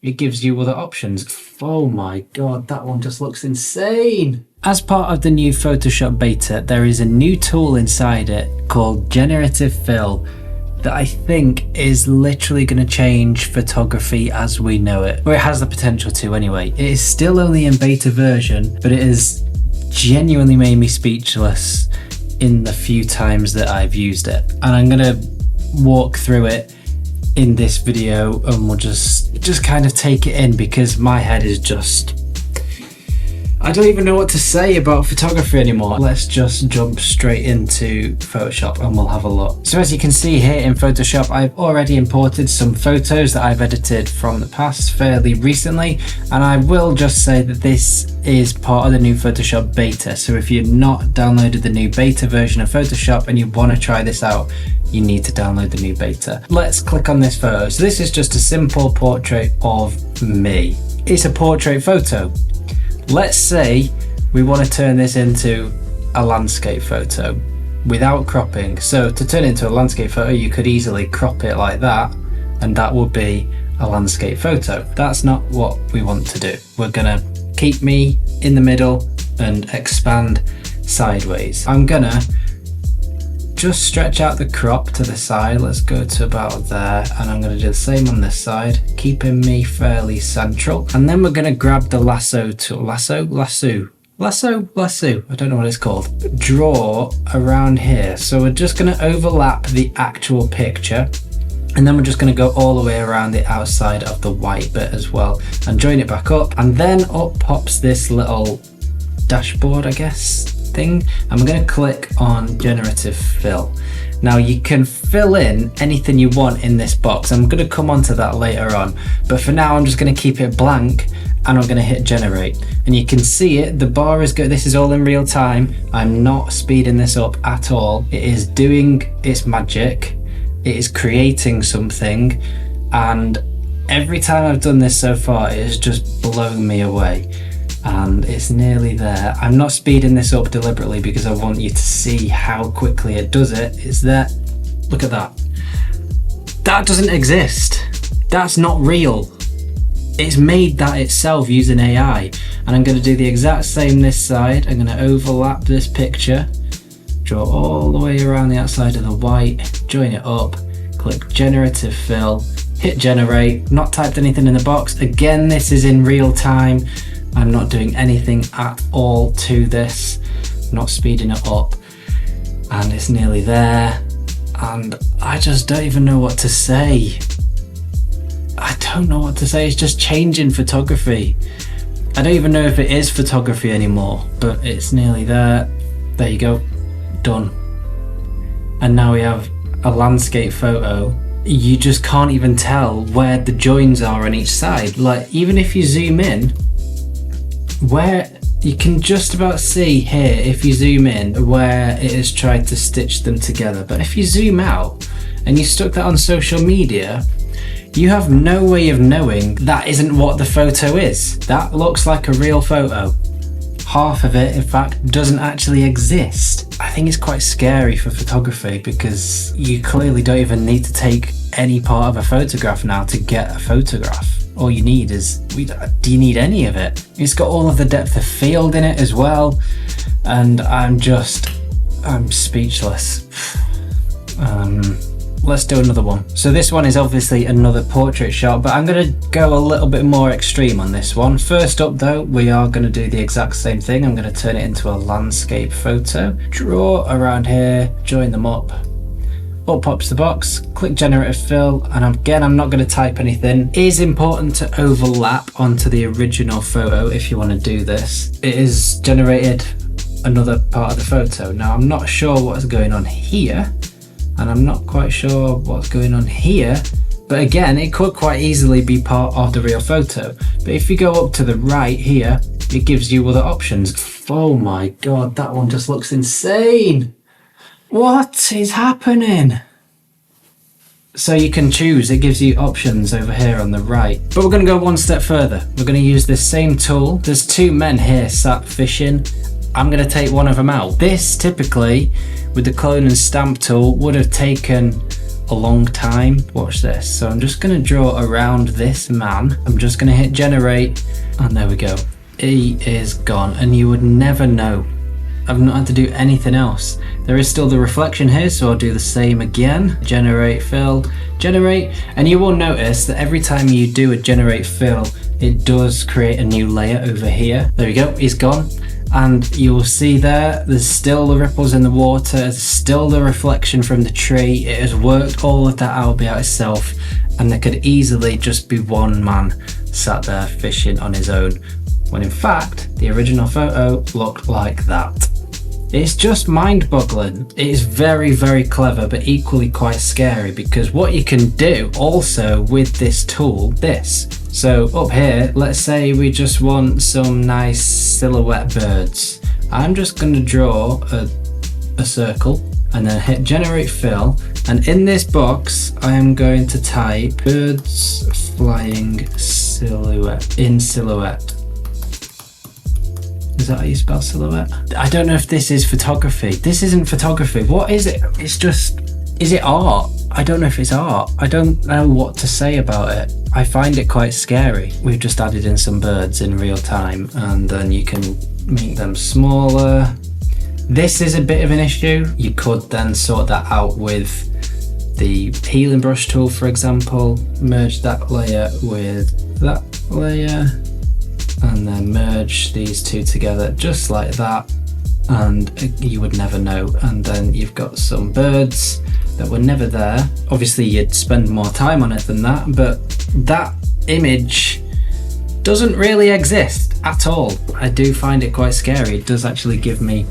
it gives you other options. Oh my god, that one just looks insane. As part of the new Photoshop beta, there is a new tool inside it called Generative Fill that I think is literally going to change photography as we know it. Or it has the potential to anyway. It is still only in beta version, but it has genuinely made me speechless in the few times that I've used it. And I'm going to walk through it in this video and we'll just kind of take it in, because my head is just, I don't even know what to say about photography anymore. Let's just jump straight into Photoshop and we'll have a look. So as you can see here in Photoshop, I've already imported some photos that I've edited from the past fairly recently. And I will just say that this is part of the new Photoshop beta. So if you've not downloaded the new beta version of Photoshop and you want to try this out, you need to download the new beta. Let's click on this photo. So this is just a simple portrait of me. It's a portrait photo. Let's say we want to turn this into a landscape photo without cropping. So to turn it into a landscape photo, you could easily crop it like that, and that would be a landscape photo. That's not what we want to do. We're gonna keep me in the middle and expand sideways. I'm gonna just stretch out the crop to the side. Let's go to about there, and I'm going to do the same on this side, keeping me fairly central. And then we're going to grab the lasso tool, lasso, I don't know what it's called, draw around here. So we're just going to overlap the actual picture, and then we're just going to go all the way around the outside of the white bit as well and join it back up. And then up pops this little dashboard, I guess, thing. I'm going to click on Generative Fill. Now you can fill in anything you want in this box. I'm going to come on to that later on, but for now I'm just going to keep it blank and I'm going to hit generate. And you can see it, the bar is good. This is all in real time. I'm not speeding this up at all. It is doing its magic. It is creating something, and every time I've done this so far, it has just blown me away. And it's nearly there. I'm not speeding this up deliberately because I want you to see how quickly it does it. It's there. Look at that. That doesn't exist. That's not real. It's made that itself using AI. And I'm going to do the exact same this side. I'm going to overlap this picture, draw all the way around the outside of the white, join it up, click Generative Fill, hit generate. Not typed anything in the box. Again, this is in real time. I'm not doing anything at all to this, not speeding it up, and it's nearly there, and I just don't even know what to say. I don't know what to say. It's just changing photography. I don't even know if it is photography anymore, but it's nearly there. There you go, done. And now we have a landscape photo. You just can't even tell where the joins are on each side. Like, even if you zoom in, where you can just about see here, if you zoom in, where it has tried to stitch them together. But if you zoom out and you stuck that on social media, you have no way of knowing that isn't what the photo is. That looks like a real photo. Half of it, in fact, doesn't actually exist. I think it's quite scary for photography, because you clearly don't even need to take any part of a photograph now to get a photograph. All you need is, do you need any of it? It's got all of the depth of field in it as well, and I'm speechless. Let's do another one. So this one is obviously another portrait shot, but I'm going to go a little bit more extreme on this one. First up though, we are going to do the exact same thing. I'm going to turn it into a landscape photo, draw around here, join them up. Up pops the box, click Generative Fill, and again, I'm not going to type anything. It is important to overlap onto the original photo if you want to do this. It has generated another part of the photo. Now, I'm not sure what's going on here, and I'm not quite sure what's going on here, but again, it could quite easily be part of the real photo. But if you go up to the right here, it gives you other options. Oh my god, that one just looks insane. What is happening? So you can choose, it gives you options over here on the right. But we're going to go one step further. We're going to use this same tool. There's two men here sat fishing. I'm going to take one of them out. This typically, with the clone and stamp tool, would have taken a long time. Watch this. So I'm just going to draw around this man. I'm just going to hit generate, and there we go. He is gone, and you would never know. I've not had to do anything else. There is still the reflection here, so I'll do the same again. Generate fill, generate, and you will notice that every time you do a generate fill, it does create a new layer over here. There we go, he's gone. And you'll see there's still the ripples in the water, there's still the reflection from the tree. It has worked all of that out by itself, and there could easily just be one man sat there fishing on his own, when in fact, the original photo looked like that. It's just mind-boggling. It is very, very clever, but equally quite scary, because what you can do also with this tool, so up here, let's say we just want some nice silhouette birds. I'm just going to draw a circle and then hit generate fill, and in this box I am going to type birds flying silhouette in silhouette. Is that how you spell silhouette? I don't know if this is photography. This isn't photography. What is it? It's just, is it art? I don't know if it's art. I don't know what to say about it. I find it quite scary. We've just added in some birds in real time, and then you can make them smaller. This is a bit of an issue. You could then sort that out with the healing brush tool, for example. Merge that layer with that layer, and then merge these two together just like that, and you would never know. And then you've got some birds that were never there. Obviously you'd spend more time on it than that, but that image doesn't really exist at all. I do find it quite scary. It does actually give me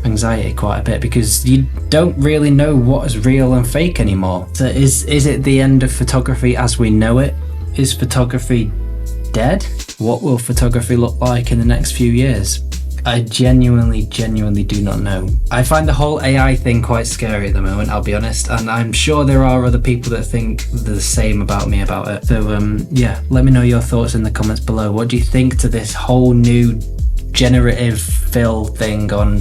anxiety quite a bit, because you don't really know what is real and fake anymore. So is it the end of photography as we know it? Is photography dead? What will photography look like in the next few years? I genuinely do not know. I find the whole AI thing quite scary at the moment, I'll be honest, and I'm sure there are other people that think the same about me about it. So yeah, let me know your thoughts in the comments below. What do you think to this whole new generative fill thing on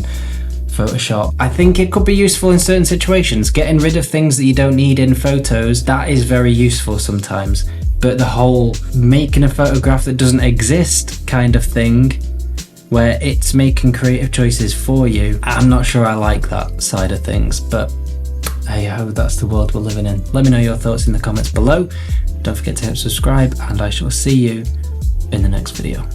Photoshop? I think it could be useful in certain situations. Getting rid of things that you don't need in photos, that is very useful sometimes. But the whole making a photograph that doesn't exist kind of thing, where it's making creative choices for you, I'm not sure I like that side of things, but hey ho, that's the world we're living in. Let me know your thoughts in the comments below. Don't forget to hit subscribe, and I shall see you in the next video.